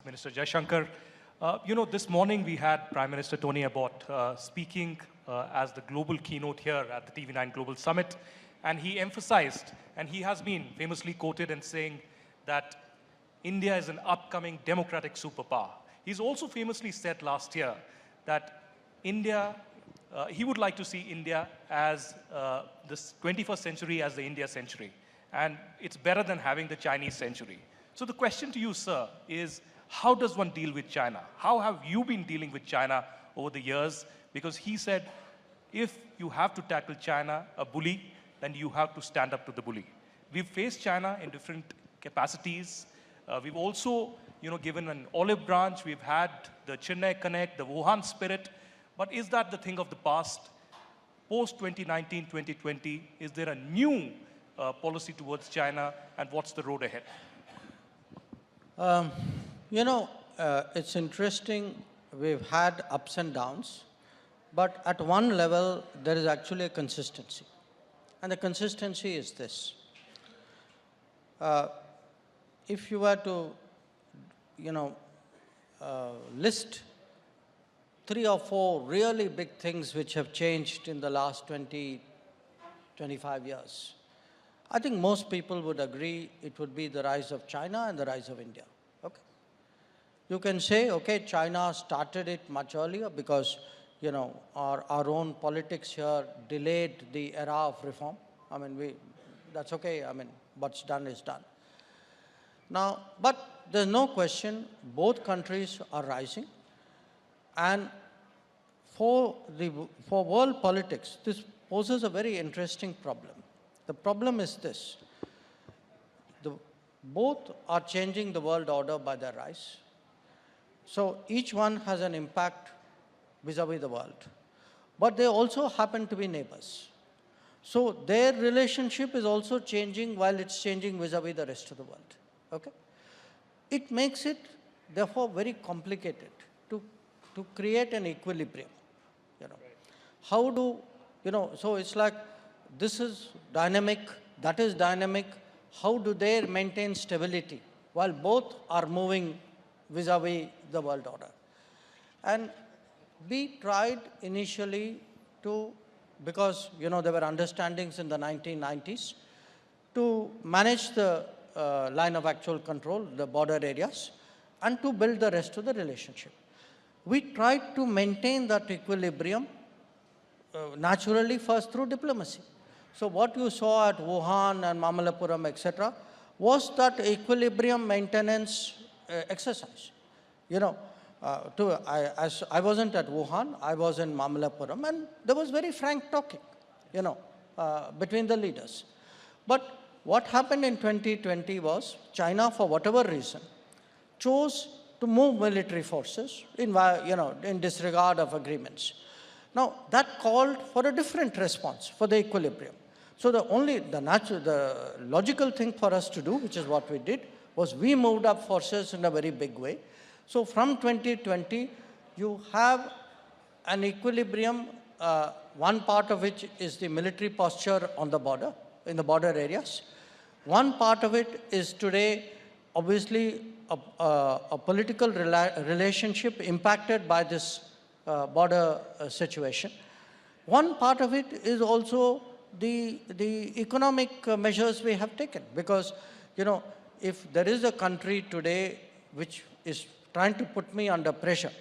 Minister Jaishankar. This morning we had Prime Minister Tony Abbott speaking as the global keynote here at the TV9 Global Summit. And he emphasized, and he has been famously quoted in saying that India is an upcoming democratic superpower. He's also famously said last year that he would like to see India as this 21st century as the India century. And it's better than having the Chinese century. So the question to you, sir, is how does one deal with China? How have you been dealing with China over the years? Because he said, if you have to tackle China, a bully, then you have to stand up to the bully. We've faced China in different capacities. We've also, given an olive branch. We've had the Chennai Connect, the Wuhan spirit. But is that the thing of the past? Post 2019, 2020, is there a new policy towards China, and what's the road ahead? It's interesting. We've had ups and downs, but at one level, there is actually a consistency. And the consistency is this. If you were to, list 3 or 4 really big things which have changed in the last 20, 25 years, I think most people would agree it would be the rise of China and the rise of India. Okay? You can say, okay, China started it much earlier because, our own politics here delayed the era of reform. That's okay. What's done is done. Now, but there's no question, both countries are rising. And for world politics, this poses a very interesting problem. The problem is this. Both are changing the world order by their rise. So each one has an impact vis-a-vis the world. But they also happen to be neighbors. So their relationship is also changing while it's changing vis-a-vis the rest of the world. Okay? It makes it, therefore, very complicated to create an equilibrium. How do, so it's like this is dynamic, that is dynamic. How do they maintain stability while both are moving vis-a-vis the world order? And we tried initially to, because there were understandings in the 1990s, to manage the line of actual control, the border areas, and to build the rest of the relationship. We tried to maintain that equilibrium naturally first through diplomacy. So what you saw at Wuhan and Mamallapuram, etc., was that equilibrium maintenance exercise. I wasn't at Wuhan, I was in Mamallapuram, and there was very frank talking, between the leaders. But what happened in 2020 was China, for whatever reason, chose to move military forces in disregard of agreements. Now, that called for a different response for the equilibrium. So the logical thing for us to do, which is what we did, was we moved up forces in a very big way. So from 2020, you have an equilibrium, one part of which is the military posture on the border, in the border areas. One part of it is today, obviously, a political relationship impacted by this border situation. One part of it is also the economic measures we have taken. Because, if there is a country today which is trying to put me under pressure,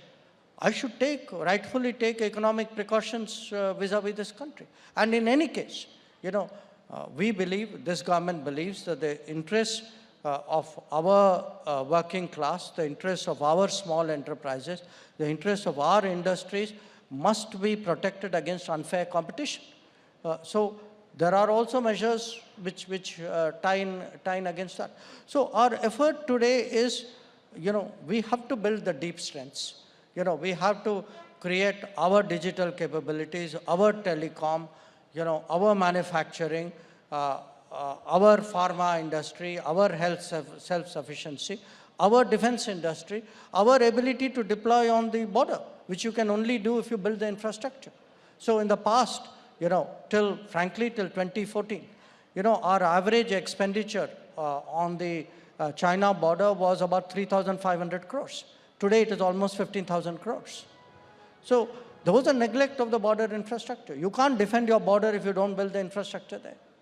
I should rightfully take economic precautions vis-a-vis this country. And in any case, we believe, this government believes that the interests of our working class, the interests of our small enterprises, the interests of our industries must be protected against unfair competition. So there are also measures which tie in against that. So our effort today is, we have to build the deep strengths. We have to create our digital capabilities, our telecom, our manufacturing, our pharma industry, our health self-sufficiency, our defense industry, our ability to deploy on the border, which you can only do if you build the infrastructure. So in the past, frankly, till 2014, our average expenditure on the China border was about 3,500 crores. Today it is almost 15,000 crores. So there was a neglect of the border infrastructure. You can't defend your border if you don't build the infrastructure there.